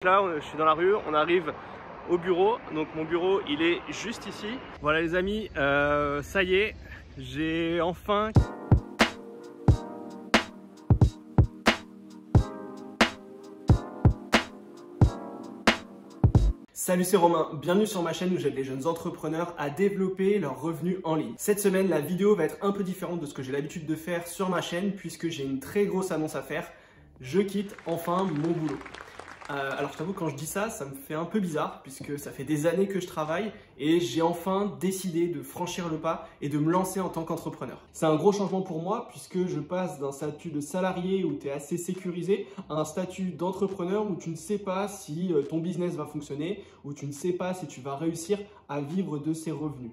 Là, je suis dans la rue, on arrive au bureau, donc mon bureau il est juste ici. Voilà les amis, ça y est, j'ai enfin... Salut, c'est Romain, bienvenue sur ma chaîne où j'aide les jeunes entrepreneurs à développer leurs revenus en ligne. Cette semaine, la vidéo va être un peu différente de ce que j'ai l'habitude de faire sur ma chaîne puisque j'ai une très grosse annonce à faire. Je quitte enfin mon boulot. Alors je t'avoue, quand je dis ça, ça me fait un peu bizarre puisque ça fait des années que je travaille et j'ai enfin décidé de franchir le pas et de me lancer en tant qu'entrepreneur. C'est un gros changement pour moi puisque je passe d'un statut de salarié où tu es assez sécurisé à un statut d'entrepreneur où tu ne sais pas si ton business va fonctionner, où tu ne sais pas si tu vas réussir à vivre de ses revenus.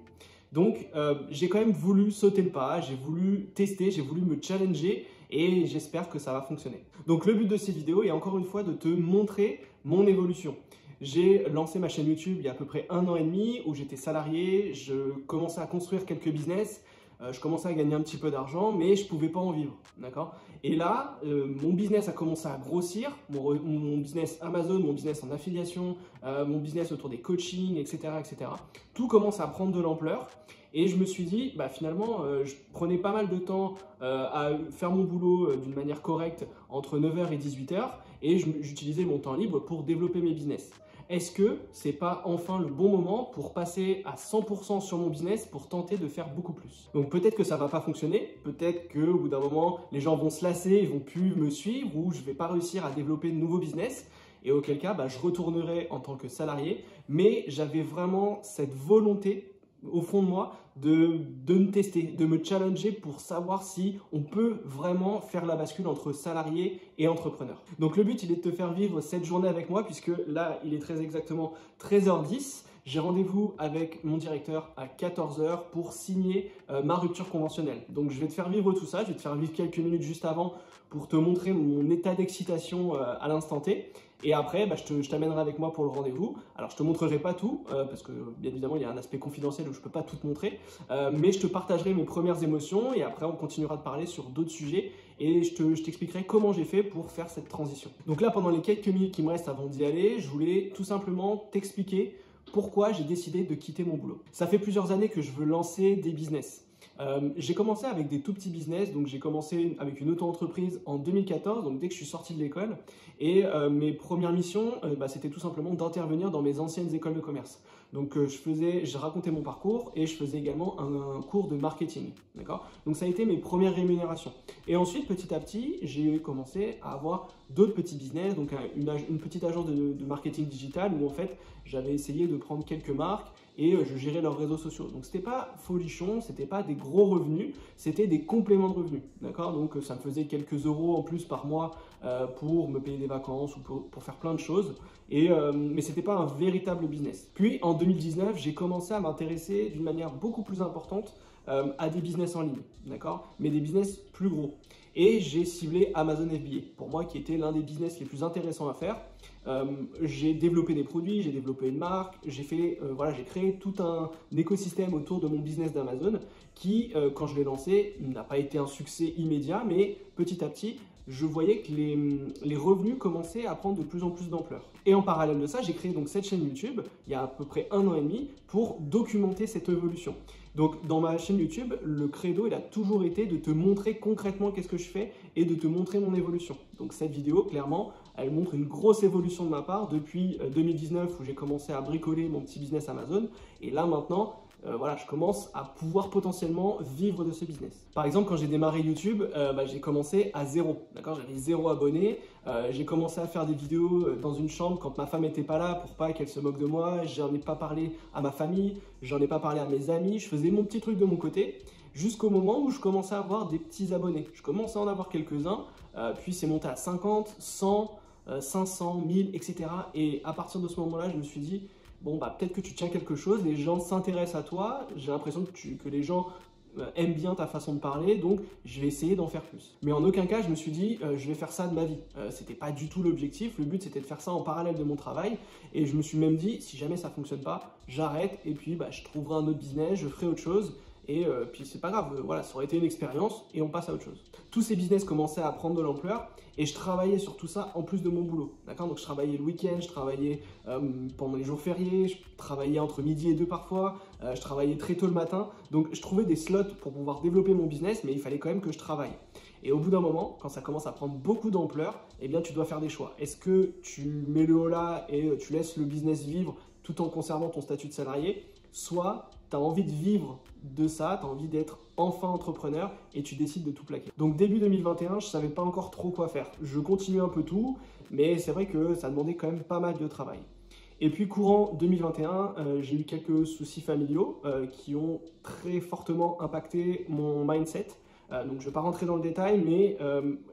Donc j'ai quand même voulu sauter le pas, j'ai voulu tester, j'ai voulu me challenger et j'espère que ça va fonctionner. Donc le but de ces vidéos est encore une fois de te montrer mon évolution. J'ai lancé ma chaîne YouTube il y a à peu près 1 an et demi où j'étais salarié, je commençais à construire quelques business, je commençais à gagner un petit peu d'argent mais je ne pouvais pas en vivre, d'accord? Et là, mon business a commencé à grossir, mon business Amazon, mon business en affiliation, mon business autour des coachings, etc., etc. Tout commence à prendre de l'ampleur. Et je me suis dit, finalement, je prenais pas mal de temps à faire mon boulot d'une manière correcte entre 9h et 18h et j'utilisais mon temps libre pour développer mes business. Est-ce que c'est pas enfin le bon moment pour passer à 100% sur mon business pour tenter de faire beaucoup plus? Donc peut-être que ça va pas fonctionner, peut-être qu'au bout d'un moment, les gens vont se lasser, ils vont plus me suivre ou je vais pas réussir à développer de nouveaux business. Et auquel cas, je retournerai en tant que salarié. Mais j'avais vraiment cette volonté au fond de moi de me tester, de me challenger pour savoir si on peut vraiment faire la bascule entre salarié et entrepreneur. Donc le but, il est de te faire vivre cette journée avec moi puisque là, il est très exactement 13h10. J'ai rendez-vous avec mon directeur à 14h pour signer ma rupture conventionnelle. Donc je vais te faire vivre tout ça, je vais te faire vivre quelques minutes juste avant pour te montrer mon état d'excitation à l'instant T. Et après, je t'amènerai avec moi pour le rendez-vous. Alors, je ne te montrerai pas tout, parce que bien évidemment, il y a un aspect confidentiel où je ne peux pas tout te montrer. Mais je te partagerai mes premières émotions et après, on continuera de parler sur d'autres sujets. Et je t'expliquerai comment j'ai fait pour faire cette transition. Donc là, pendant les quelques minutes qui me restent avant d'y aller, je voulais tout simplement t'expliquer pourquoi j'ai décidé de quitter mon boulot. Ça fait plusieurs années que je veux lancer des business. J'ai commencé avec des tout petits business, donc j'ai commencé avec une auto-entreprise en 2014, donc dès que je suis sorti de l'école. Et mes premières missions, c'était tout simplement d'intervenir dans mes anciennes écoles de commerce. Donc je racontais mon parcours et je faisais également un cours de marketing, d'accord? Donc ça a été mes premières rémunérations. Et ensuite, petit à petit, j'ai commencé à avoir d'autres petits business, donc une petite agence de marketing digital où en fait, j'avais essayé de prendre quelques marques et je gérais leurs réseaux sociaux. Donc c'était pas folichon, c'était pas des gros revenus, c'était des compléments de revenus, d'accord? Donc ça me faisait quelques euros en plus par mois pour me payer des vacances ou pour faire plein de choses. Mais c'était pas un véritable business. Puis en 2019, j'ai commencé à m'intéresser d'une manière beaucoup plus importante à des business en ligne, d'accord? Mais des business plus gros. Et j'ai ciblé Amazon FBA, pour moi qui était l'un des business les plus intéressants à faire. J'ai développé des produits, j'ai développé une marque, j'ai créé tout un écosystème autour de mon business d'Amazon qui, quand je l'ai lancé, n'a pas été un succès immédiat, mais petit à petit, je voyais que les revenus commençaient à prendre de plus en plus d'ampleur. Et en parallèle de ça, j'ai créé donc cette chaîne YouTube il y a à peu près 1 an et demi pour documenter cette évolution. Donc dans ma chaîne YouTube, le credo, il a toujours été de te montrer concrètement qu'est-ce que je fais et de te montrer mon évolution. Donc cette vidéo, clairement, elle montre une grosse évolution de ma part depuis 2019 où j'ai commencé à bricoler mon petit business Amazon. Et là maintenant, je commence à pouvoir potentiellement vivre de ce business. Par exemple, quand j'ai démarré YouTube, j'ai commencé à 0, d'accord? J'avais 0 abonnés. J'ai commencé à faire des vidéos dans une chambre quand ma femme n'était pas là pour pas qu'elle se moque de moi. J'en ai pas parlé à ma famille, j'en ai pas parlé à mes amis. Je faisais mon petit truc de mon côté jusqu'au moment où je commençais à avoir des petits abonnés. Je commençais à en avoir quelques-uns, puis c'est monté à 50, 100, 500, 1000, etc. Et à partir de ce moment-là, je me suis dit, bon, peut-être que tu tiens quelque chose, les gens s'intéressent à toi, j'ai l'impression que les gens aiment bien ta façon de parler, donc je vais essayer d'en faire plus. Mais en aucun cas, je me suis dit, je vais faire ça de ma vie. C'était pas du tout l'objectif, le but c'était de faire ça en parallèle de mon travail, et je me suis même dit, si jamais ça fonctionne pas, j'arrête, et puis je trouverai un autre business, je ferai autre chose, et puis c'est pas grave, voilà, ça aurait été une expérience et on passe à autre chose. Tous ces business commençaient à prendre de l'ampleur et je travaillais sur tout ça en plus de mon boulot, d'accord? Donc je travaillais le week-end, je travaillais pendant les jours fériés, je travaillais entre midi et 2 parfois, je travaillais très tôt le matin, donc je trouvais des slots pour pouvoir développer mon business, mais il fallait quand même que je travaille. Et au bout d'un moment, quand ça commence à prendre beaucoup d'ampleur, eh bien tu dois faire des choix. Est-ce que tu mets le holà et tu laisses le business vivre tout en conservant ton statut de salarié? Soit tu as envie de vivre de ça, tu as envie d'être enfin entrepreneur et tu décides de tout plaquer. Donc début 2021, je ne savais pas encore trop quoi faire. Je continuais un peu tout, mais c'est vrai que ça demandait quand même pas mal de travail. Et puis courant 2021, j'ai eu quelques soucis familiaux qui ont très fortement impacté mon mindset. Donc je ne vais pas rentrer dans le détail, mais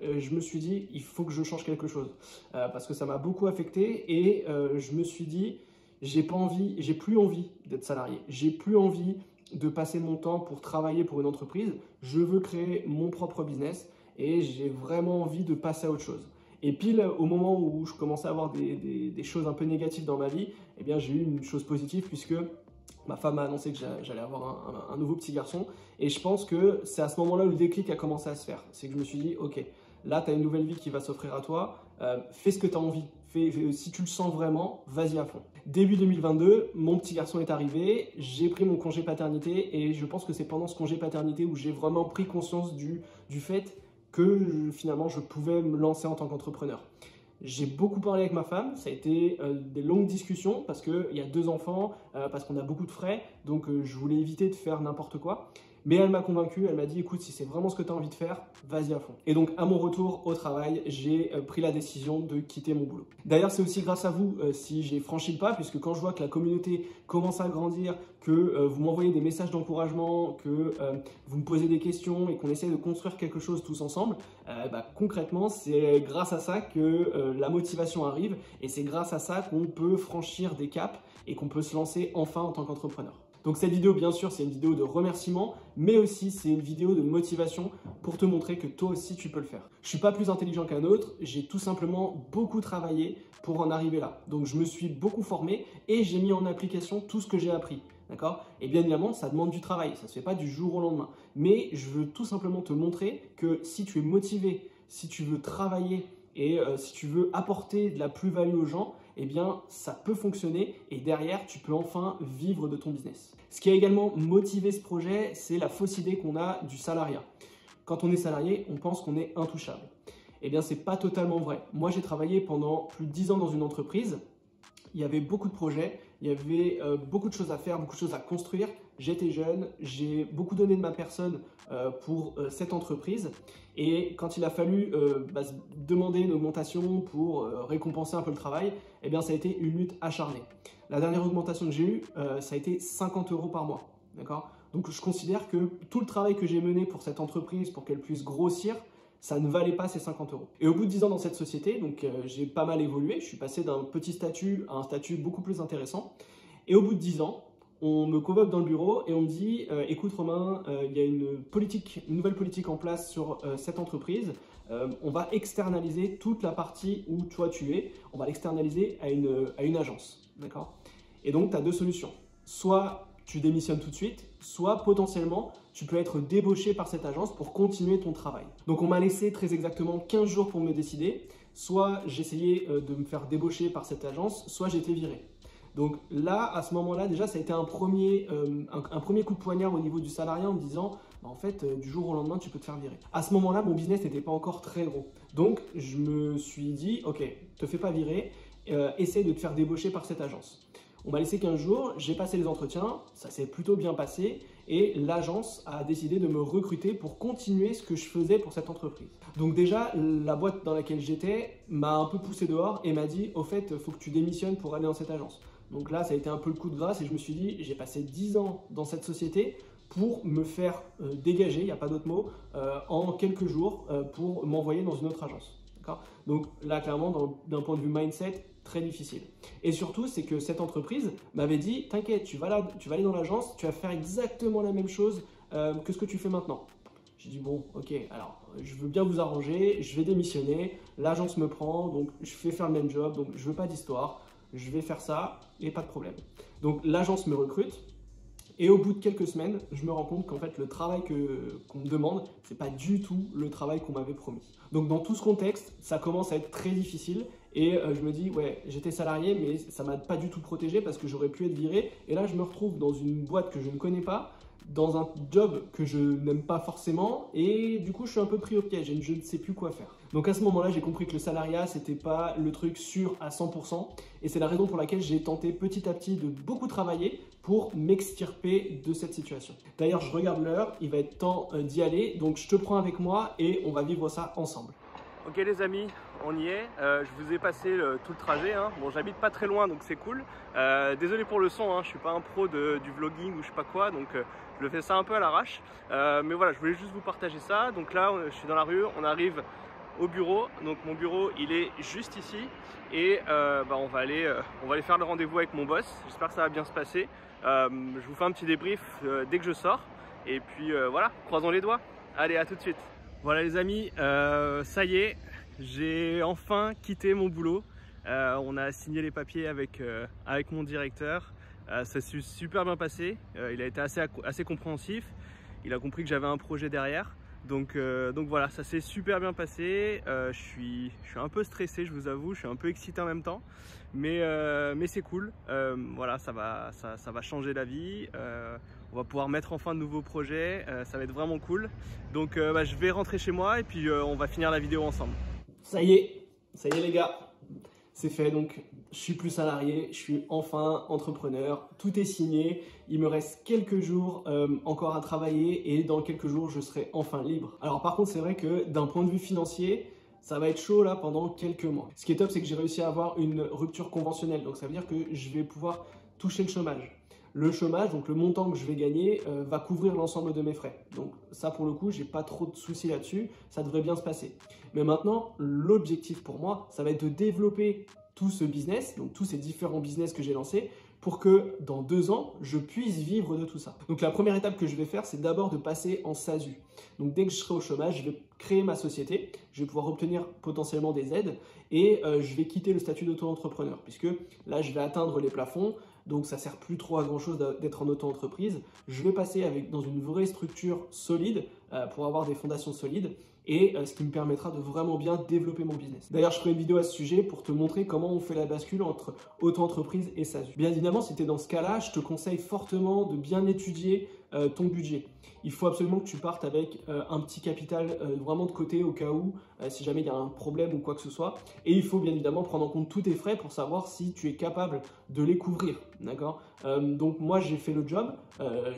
je me suis dit, il faut que je change quelque chose. Parce que ça m'a beaucoup affecté et je me suis dit, j'ai plus envie d'être salarié. J'ai plus envie de passer mon temps pour travailler pour une entreprise. Je veux créer mon propre business et j'ai vraiment envie de passer à autre chose. Et pile au moment où je commençais à avoir des choses un peu négatives dans ma vie, eh bien j'ai eu une chose positive puisque ma femme m'a annoncé que j'allais avoir un nouveau petit garçon. Et je pense que c'est à ce moment-là où le déclic a commencé à se faire. C'est que je me suis dit, ok, là tu as une nouvelle vie qui va s'offrir à toi, fais ce que tu as envie. Si tu le sens vraiment, vas-y à fond. Début 2022, mon petit garçon est arrivé, j'ai pris mon congé paternité et je pense que c'est pendant ce congé paternité où j'ai vraiment pris conscience du fait que finalement je pouvais me lancer en tant qu'entrepreneur. J'ai beaucoup parlé avec ma femme, ça a été des longues discussions parce qu'il y a 2 enfants, parce qu'on a beaucoup de frais, donc je voulais éviter de faire n'importe quoi. Mais elle m'a convaincu, elle m'a dit écoute, si c'est vraiment ce que tu as envie de faire, vas-y à fond. Et donc à mon retour au travail, j'ai pris la décision de quitter mon boulot. D'ailleurs, c'est aussi grâce à vous si j'ai franchi le pas, puisque quand je vois que la communauté commence à grandir, que vous m'envoyez des messages d'encouragement, que vous me posez des questions et qu'on essaie de construire quelque chose tous ensemble, concrètement, c'est grâce à ça que la motivation arrive et c'est grâce à ça qu'on peut franchir des caps et qu'on peut se lancer enfin en tant qu'entrepreneur. Donc cette vidéo, bien sûr, c'est une vidéo de remerciement, mais aussi c'est une vidéo de motivation pour te montrer que toi aussi tu peux le faire. Je ne suis pas plus intelligent qu'un autre, j'ai tout simplement beaucoup travaillé pour en arriver là. Donc je me suis beaucoup formé et j'ai mis en application tout ce que j'ai appris. D'accord? Et bien évidemment, ça demande du travail, ça ne se fait pas du jour au lendemain. Mais je veux tout simplement te montrer que si tu es motivé, si tu veux travailler et si tu veux apporter de la plus-value aux gens, eh bien, ça peut fonctionner et derrière, tu peux enfin vivre de ton business. Ce qui a également motivé ce projet, c'est la fausse idée qu'on a du salariat. Quand on est salarié, on pense qu'on est intouchable. Eh bien, ce n'est pas totalement vrai. Moi, j'ai travaillé pendant plus de 10 ans dans une entreprise. Il y avait beaucoup de projets, il y avait beaucoup de choses à faire, beaucoup de choses à construire. J'étais jeune, j'ai beaucoup donné de ma personne pour cette entreprise et quand il a fallu demander une augmentation pour récompenser un peu le travail, eh bien ça a été une lutte acharnée. La dernière augmentation que j'ai eue, ça a été 50 € par mois. D'accord ? Donc je considère que tout le travail que j'ai mené pour cette entreprise, pour qu'elle puisse grossir, ça ne valait pas ces 50 €. Et au bout de 10 ans dans cette société, donc j'ai pas mal évolué, je suis passé d'un petit statut à un statut beaucoup plus intéressant. Et au bout de 10 ans, on me convoque dans le bureau et on me dit écoute Romain, il y a une nouvelle politique en place sur cette entreprise. On va externaliser toute la partie où toi tu es, on va l'externaliser à une agence. D'accord ? Et donc tu as 2 solutions. Soit tu démissionnes tout de suite, soit potentiellement tu peux être débauché par cette agence pour continuer ton travail. Donc on m'a laissé très exactement 15 jours pour me décider. Soit j'essayais de me faire débaucher par cette agence, soit j'étais viré. Donc là, à ce moment-là, déjà, ça a été un premier coup de poignard au niveau du salariat en me disant en fait, du jour au lendemain, tu peux te faire virer. À ce moment-là, mon business n'était pas encore très gros. Donc je me suis dit ok, te fais pas virer, essaye de te faire débaucher par cette agence. On m'a laissé 15 jours, j'ai passé les entretiens, ça s'est plutôt bien passé et l'agence a décidé de me recruter pour continuer ce que je faisais pour cette entreprise. Donc déjà, la boîte dans laquelle j'étais m'a un peu poussé dehors et m'a dit au fait, il faut que tu démissionnes pour aller dans cette agence. Donc là, ça a été un peu le coup de grâce et je me suis dit, j'ai passé 10 ans dans cette société pour me faire dégager, il n'y a pas d'autre mot, en quelques jours pour m'envoyer dans une autre agence. Donc là, clairement, d'un point de vue mindset, très difficile. Et surtout, c'est que cette entreprise m'avait dit, t'inquiète, tu vas aller dans l'agence, tu vas faire exactement la même chose que ce que tu fais maintenant. J'ai dit, bon, ok, alors je veux bien vous arranger, je vais démissionner, l'agence me prend, donc je vais faire le même job, donc je veux pas d'histoire, je vais faire ça et pas de problème. Donc l'agence me recrute Et au bout de quelques semaines, je me rends compte qu'en fait, le travail qu'on me demande, c'est pas du tout le travail qu'on m'avait promis. Donc dans tout ce contexte, ça commence à être très difficile et je me dis, ouais, j'étais salarié, mais ça m'a pas du tout protégé parce que j'aurais pu être viré. Et là, je me retrouve dans une boîte que je ne connais pas, dans un job que je n'aime pas forcément et du coup je suis un peu pris au piège et je ne sais plus quoi faire. Donc à ce moment-là, j'ai compris que le salariat c'était pas le truc sûr à 100% et c'est la raison pour laquelle j'ai tenté petit à petit de beaucoup travailler pour m'extirper de cette situation. D'ailleurs, je regarde l'heure, il va être temps d'y aller, donc je te prends avec moi et on va vivre ça ensemble. Ok les amis, on y est. Je vous ai passé tout le trajet. Bon, j'habite pas très loin donc c'est cool. Désolé pour le son, je suis pas un pro du vlogging ou je sais pas quoi, donc je fais ça un peu à l'arrache. Mais voilà, je voulais juste vous partager ça. Donc là, je suis dans la rue, on arrive au bureau. Donc mon bureau, il est juste ici. Et on va aller faire le rendez-vous avec mon boss. J'espère que ça va bien se passer. Je vous fais un petit débrief dès que je sors. Et puis voilà, croisons les doigts. Allez, à tout de suite. Voilà les amis, ça y est, j'ai enfin quitté mon boulot. On a signé les papiers avec mon directeur. Ça s'est super bien passé. Il a été assez compréhensif. Il a compris que j'avais un projet derrière. Donc voilà, ça s'est super bien passé. Je suis un peu stressé, je vous avoue. Je suis un peu excité en même temps. Mais c'est cool. Voilà, ça va changer la vie. On va pouvoir mettre enfin de nouveaux projets, ça va être vraiment cool. Donc je vais rentrer chez moi et puis on va finir la vidéo ensemble. Ça y est les gars, c'est fait. Donc je suis plus salarié, je suis enfin entrepreneur, tout est signé. Il me reste quelques jours encore à travailler et dans quelques jours je serai enfin libre. Alors par contre c'est vrai que d'un point de vue financier, ça va être chaud là pendant quelques mois. Ce qui est top, c'est que j'ai réussi à avoir une rupture conventionnelle. Donc ça veut dire que je vais pouvoir toucher le chômage. Le chômage, donc le montant que je vais gagner, va couvrir l'ensemble de mes frais. Donc ça, pour le coup, j'ai pas trop de soucis là-dessus. Ça devrait bien se passer. Mais maintenant, l'objectif pour moi, ça va être de développer tout ce business, donc tous ces différents business que j'ai lancés, pour que dans 2 ans, je puisse vivre de tout ça. Donc la première étape que je vais faire, c'est d'abord de passer en SASU. Donc dès que je serai au chômage, je vais créer ma société, je vais pouvoir obtenir potentiellement des aides et je vais quitter le statut d'auto-entrepreneur puisque là, je vais atteindre les plafonds. Donc ça ne sert plus trop à grand chose d'être en auto-entreprise. Je vais passer dans une vraie structure solide pour avoir des fondations solides et ce qui me permettra de vraiment bien développer mon business. D'ailleurs, je ferai une vidéo à ce sujet pour te montrer comment on fait la bascule entre auto-entreprise et SASU. Bien évidemment, si tu es dans ce cas-là, je te conseille fortement de bien étudier ton budget. Il faut absolument que tu partes avec un petit capital vraiment de côté au cas où, si jamais il y a un problème ou quoi que ce soit. Et il faut bien évidemment prendre en compte tous tes frais pour savoir si tu es capable de les couvrir. D'accord ? Donc moi, j'ai fait le job,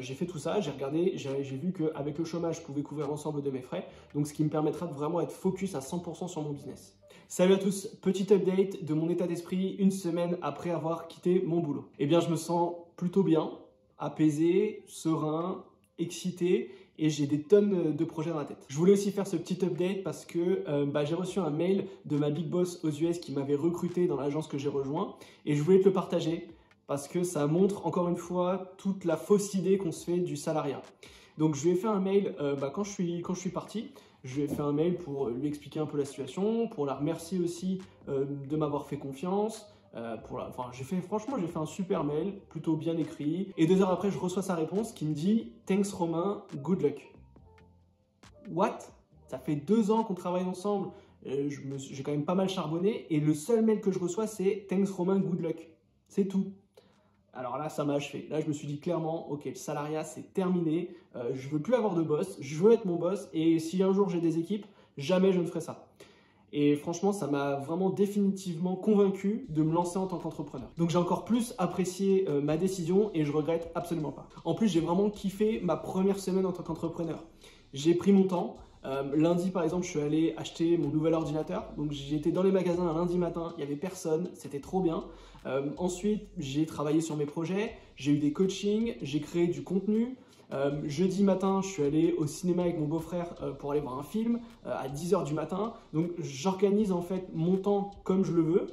j'ai fait tout ça, j'ai regardé, j'ai vu qu'avec le chômage, je pouvais couvrir l'ensemble de mes frais. Donc ce qui me permettra de vraiment être focus à 100% sur mon business. Salut à tous, petit update de mon état d'esprit une semaine après avoir quitté mon boulot. Eh bien, je me sens plutôt bien, apaisé, serein, excité et j'ai des tonnes de projets dans la tête. Je voulais aussi faire ce petit update parce que j'ai reçu un mail de ma big boss aux US qui m'avait recruté dans l'agence que j'ai rejoint et je voulais te le partager parce que ça montre encore une fois toute la fausse idée qu'on se fait du salariat. Donc je lui ai fait un mail quand je suis parti. Je lui ai fait un mail pour lui expliquer un peu la situation, pour la remercier aussi de m'avoir fait confiance. Franchement, j'ai fait un super mail, plutôt bien écrit. Et 2 heures après, je reçois sa réponse qui me dit « Thanks Romain, good luck ». What? Ça fait 2 ans qu'on travaille ensemble. J'ai quand même pas mal charbonné. Et le seul mail que je reçois, c'est « Thanks Romain, good luck ». C'est tout. Alors là, ça m'a achevé. Là, je me suis dit clairement, ok, le salariat, c'est terminé. Je veux plus avoir de boss. Je veux être mon boss. Et si un jour j'ai des équipes, jamais je ne ferai ça. Et franchement, ça m'a vraiment définitivement convaincu de me lancer en tant qu'entrepreneur. Donc j'ai encore plus apprécié ma décision et je regrette absolument pas. En plus, j'ai vraiment kiffé ma première semaine en tant qu'entrepreneur. J'ai pris mon temps. Lundi, par exemple, je suis allé acheter mon nouvel ordinateur. Donc j'étais dans les magasins un lundi matin, il n'y avait personne, c'était trop bien. Ensuite, j'ai travaillé sur mes projets, j'ai eu des coachings, j'ai créé du contenu. Jeudi matin, je suis allé au cinéma avec mon beau-frère pour aller voir un film à 10 h du matin. Donc j'organise en fait mon temps comme je le veux.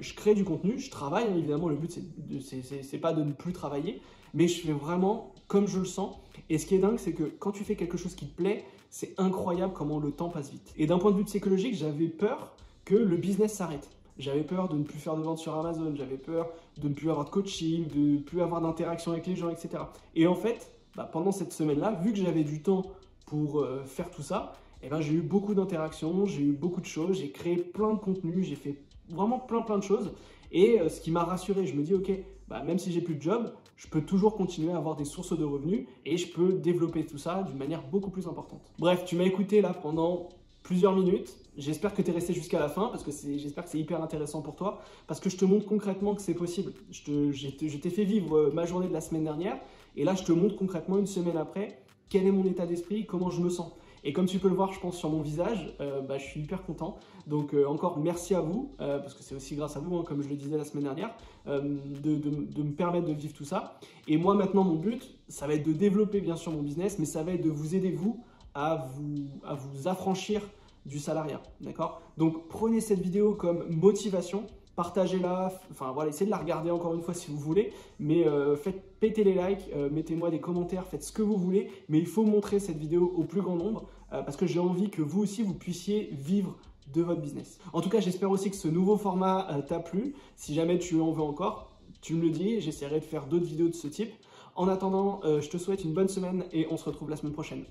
Je crée du contenu, je travaille, hein, évidemment le but c'est pas de ne plus travailler, mais je fais vraiment comme je le sens. Et ce qui est dingue, c'est que quand tu fais quelque chose qui te plaît, c'est incroyable comment le temps passe vite. Et d'un point de vue psychologique, j'avais peur que le business s'arrête. J'avais peur de ne plus faire de vente sur Amazon, j'avais peur de ne plus avoir de coaching, de ne plus avoir d'interaction avec les gens, etc. Et en fait, pendant cette semaine-là, vu que j'avais du temps pour faire tout ça, eh ben, j'ai eu beaucoup d'interactions, j'ai eu beaucoup de choses, j'ai créé plein de contenus, j'ai fait vraiment plein de choses. Et ce qui m'a rassuré, je me dis, ok, même si j'ai plus de job, je peux toujours continuer à avoir des sources de revenus et je peux développer tout ça d'une manière beaucoup plus importante. Bref, tu m'as écouté là pendant plusieurs minutes. J'espère que tu es resté jusqu'à la fin parce que j'espère que c'est hyper intéressant pour toi parce que je te montre concrètement que c'est possible. Je t'ai fait vivre ma journée de la semaine dernière et là, je te montre concrètement une semaine après quel est mon état d'esprit, comment je me sens. Et comme tu peux le voir, je pense, sur mon visage, je suis hyper content. Donc encore merci à vous, parce que c'est aussi grâce à vous, hein, comme je le disais la semaine dernière, de me permettre de vivre tout ça. Et moi maintenant, mon but, ça va être de développer bien sûr mon business, mais ça va être de vous aider, vous, à vous affranchir du salariat. D'accord? Donc prenez cette vidéo comme motivation. Partagez-la, enfin voilà, essayez de la regarder encore une fois si vous voulez, mais faites péter les likes, mettez-moi des commentaires, faites ce que vous voulez, mais il faut montrer cette vidéo au plus grand nombre parce que j'ai envie que vous aussi vous puissiez vivre de votre business. En tout cas, j'espère aussi que ce nouveau format t'a plu. Si jamais tu en veux encore, tu me le dis, j'essaierai de faire d'autres vidéos de ce type. En attendant, je te souhaite une bonne semaine et on se retrouve la semaine prochaine.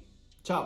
Ciao!